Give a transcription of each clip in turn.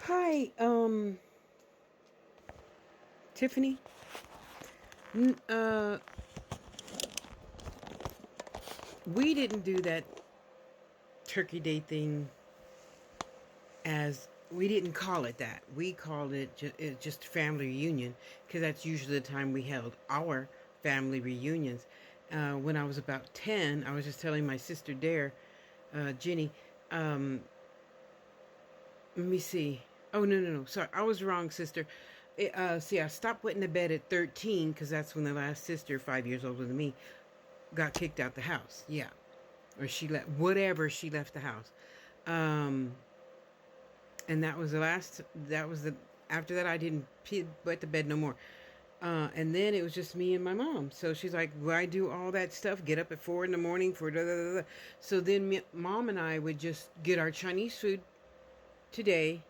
Hi, Tiffany. N- uh, we didn't do that Turkey Day thing as we didn't call it that. We called it just family reunion because that's usually the time we held our family reunions. When I was about 10, I was just telling my sister Dare, Jenny, um, let me see. Oh, no, no, no. Sorry, I was wrong, sister. See, I stopped wetting the bed at 13 because that's when the last sister, 5 years older than me, got kicked out the house. Yeah. Or she left, whatever, she left the house. Um, and that was the last, that was the, after that, I didn't wet the bed no more. And then it was just me and my mom. So she's like, "Well, I do all that stuff, get up at 4 in the morning for da da da da." So then mom and I would just get our Chinese food today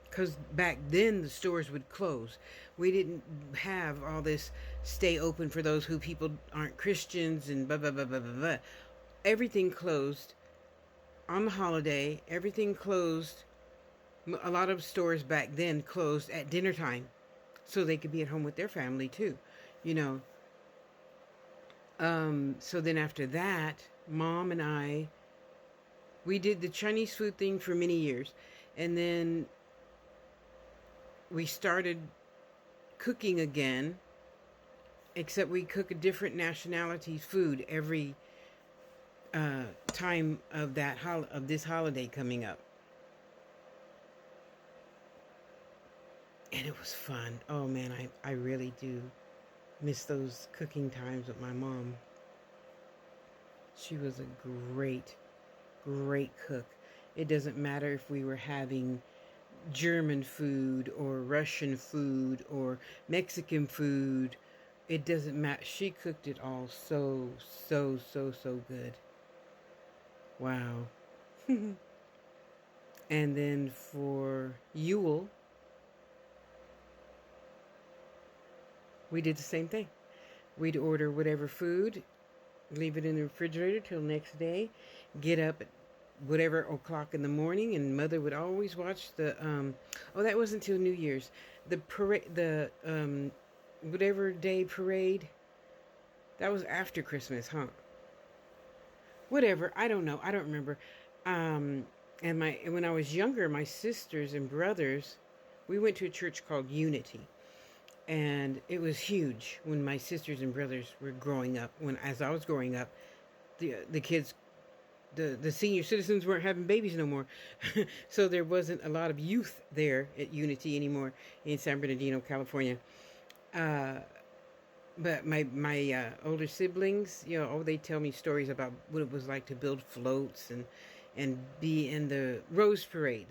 because back then the stores would close. We didn't have all this stay open for those who people aren't Christians and blah blah blah blah blah blah. Everything closed on the holiday. Everything closed. A lot of stores back then closed at dinner time, so they could be at home with their family too, you know. So then after that, mom and I, we did the Chinese food thing for many years, and then we started cooking again, except we cook a different nationality's food every time of of this holiday coming up, and it was fun. Oh man, I really do miss those cooking times with my mom. She was a great, great cook. It doesn't matter if we were having German food or Russian food or Mexican food. It doesn't matter. She cooked it all so, so, so, so good. Wow. And then for Yule, we did the same thing. We'd order whatever food, leave it in the refrigerator till next day, get up at whatever o'clock in the morning, and mother would always watch the oh, that wasn't until New Year's, the parade, the whatever day parade. That was after Christmas, huh? Whatever, I don't know, I don't remember. um and my when I was younger, my sisters and brothers, we went to a church called Unity, and it was huge when my sisters and brothers were growing up. When as I was growing up, the kids, the senior citizens weren't having babies no more. So there wasn't a lot of youth there at Unity anymore in San Bernardino, California. uh but my older siblings, oh, they tell me stories about what it was like to build floats and be in the rose parade.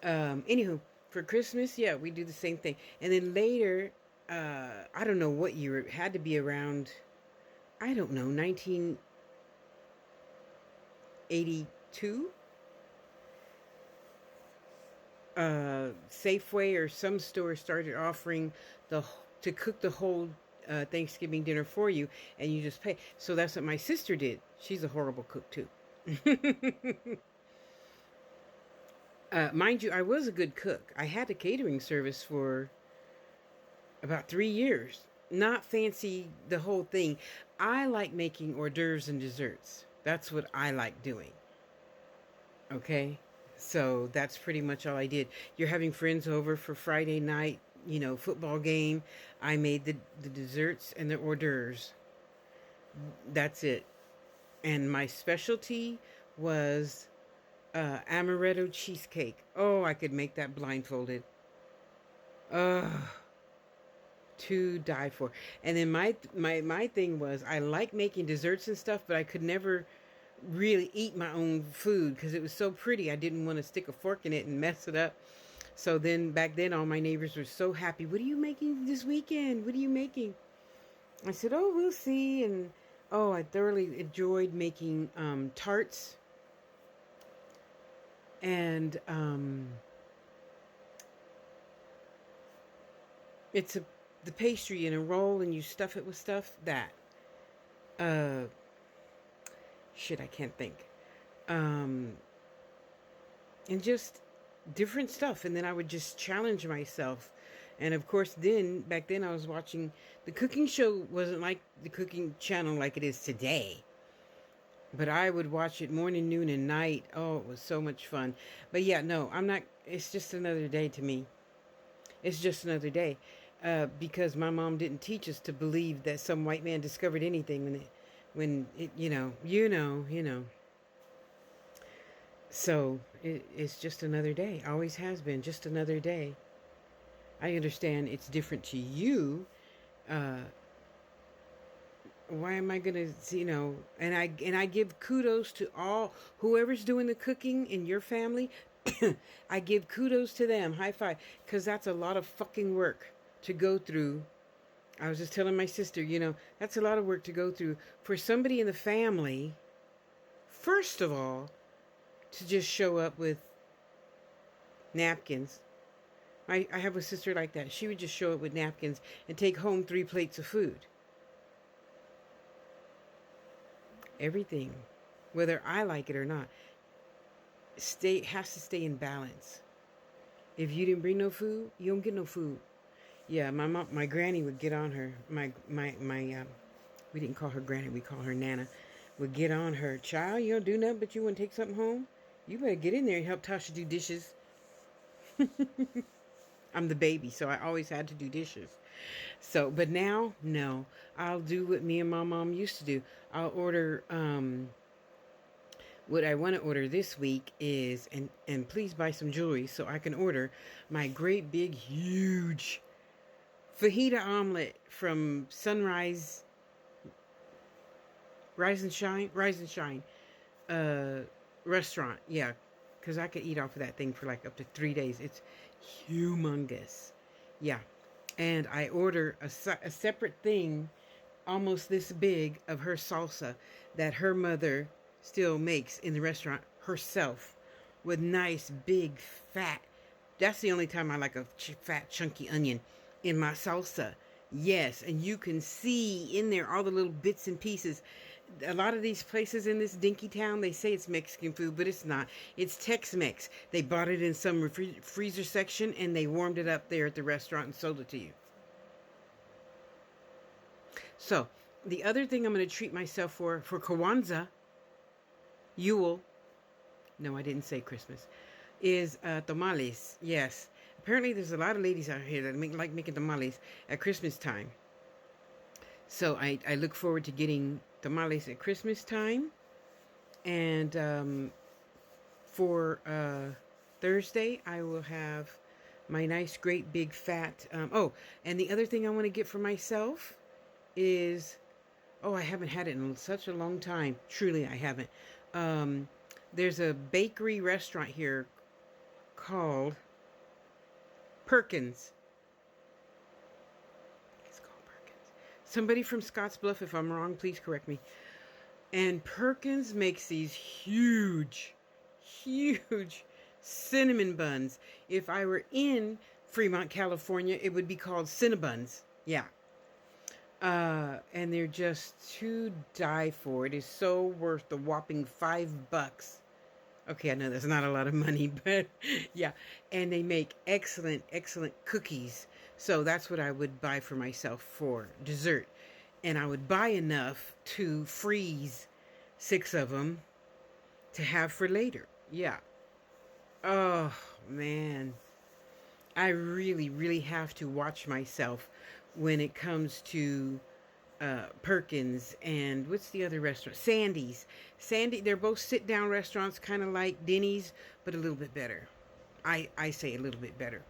Anywho, for Christmas, yeah, we do the same thing. And then later, I don't know what year, it had to be around, I don't know, 1982. Safeway or some store started offering the to cook the whole Thanksgiving dinner for you, and you just pay. So that's what my sister did. She's a horrible cook too. Mind you, I was a good cook. I had a catering service for about 3 years. Not fancy the whole thing. I like making hors d'oeuvres and desserts. That's what I like doing. Okay. So that's pretty much all I did. You're having friends over for Friday night, football game. I made the desserts and the hors d'oeuvres. That's it. And my specialty was amaretto cheesecake. Oh, I could make that blindfolded. Ugh, to die for. And then my thing was, I like making desserts and stuff, but I could never really eat my own food because it was so pretty. I didn't want to stick a fork in it and mess it up. So then back then, all my neighbors were so happy. What are you making this weekend? What are you making? I said, oh, we'll see. And oh, I thoroughly enjoyed making tarts and it's the pastry in a roll and you stuff it with stuff that uh shit, I can't think. um and just different stuff, and then I would just challenge myself. And of course, then back then I was watching the cooking show. Wasn't like the cooking channel like it is today, but I would watch it morning, noon, and night. Oh, it was so much fun. But yeah, no, I'm not. It's just another day to me. It's just another day, because my mom didn't teach us to believe that some white man discovered anything when it, So it's just another day. Always has been just another day. I understand it's different to you. Uh, why am I gonna, And I give kudos to all whoever's doing the cooking in your family. I give kudos to them. High five, because that's a lot of fucking work to go through. I was just telling my sister, that's a lot of work to go through for somebody in the family. First of all, to just show up with napkins. I have a sister like that. She would just show up with napkins and take home 3 plates of food. Everything, whether I like it or not, has to stay in balance. If you didn't bring no food, you don't get no food. Yeah, my granny would get on her. We didn't call her granny, we call her Nana. Would get on her. Child, you don't do nothing, but you want to take something home? You better get in there and help Tasha do dishes. I'm the baby, so I always had to do dishes. So, but now, no. I'll do what me and my mom used to do. I'll order, what I want to order this week is, and please buy some jewelry so I can order my great big huge fajita omelet from Sunrise, Rise and Shine restaurant. Yeah, because I could eat off of that thing for like up to 3 days. It's humongous. Yeah. And I order a separate thing, almost this big, of her salsa that her mother still makes in the restaurant herself, with nice big fat. That's the only time I like a fat chunky onion in my salsa. Yes, and you can see in there all the little bits and pieces. A lot of these places in this dinky town, they say it's Mexican food, but it's not. It's Tex-Mex. They bought it in some freezer section, and they warmed it up there at the restaurant and sold it to you. So, the other thing I'm going to treat myself for Kwanzaa, Yule, no, I didn't say Christmas, is tamales. Yes. Apparently, there's a lot of ladies out here that like making tamales at Christmas time. So I look forward to getting tamales at Christmas time. And for Thursday, I will have my nice, great, big, fat... and the other thing I want to get for myself is... Oh, I haven't had it in such a long time. Truly, I haven't. There's a bakery restaurant here called Perkins. It's called Perkins. Somebody from Scottsbluff, if I'm wrong, please correct me. And Perkins makes these huge, huge cinnamon buns. If I were in Fremont, California, it would be called Cinnabuns. Yeah. And they're just to die for. It is so worth the whopping $5. Okay, I know that's not a lot of money, but yeah. And they make excellent, excellent cookies. So that's what I would buy for myself for dessert. And I would buy enough to freeze 6 of them to have for later. Yeah. Oh, man. I really, really have to watch myself when it comes to Perkins and what's the other restaurant? Sandy's. They're both sit-down restaurants, kind of like Denny's, but a little bit better. I say a little bit better.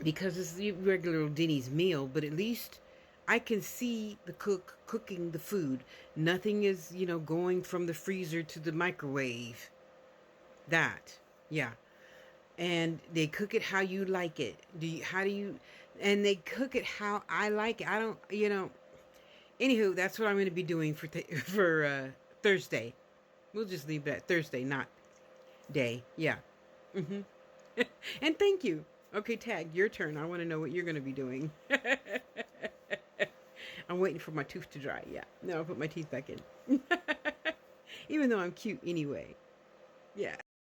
Because it's the regular Denny's meal, but at least I can see the cook cooking the food. Nothing is, going from the freezer to the microwave. That. Yeah. And they cook it how you like it. And they cook it how I like it. I don't, Anywho, that's what I'm going to be doing for Thursday. We'll just leave that Thursday, not day. Yeah. And thank you. Okay, Tag, your turn. I want to know what you're going to be doing. I'm waiting for my tooth to dry. Yeah. No, I'll put my teeth back in. Even though I'm cute anyway. Yeah.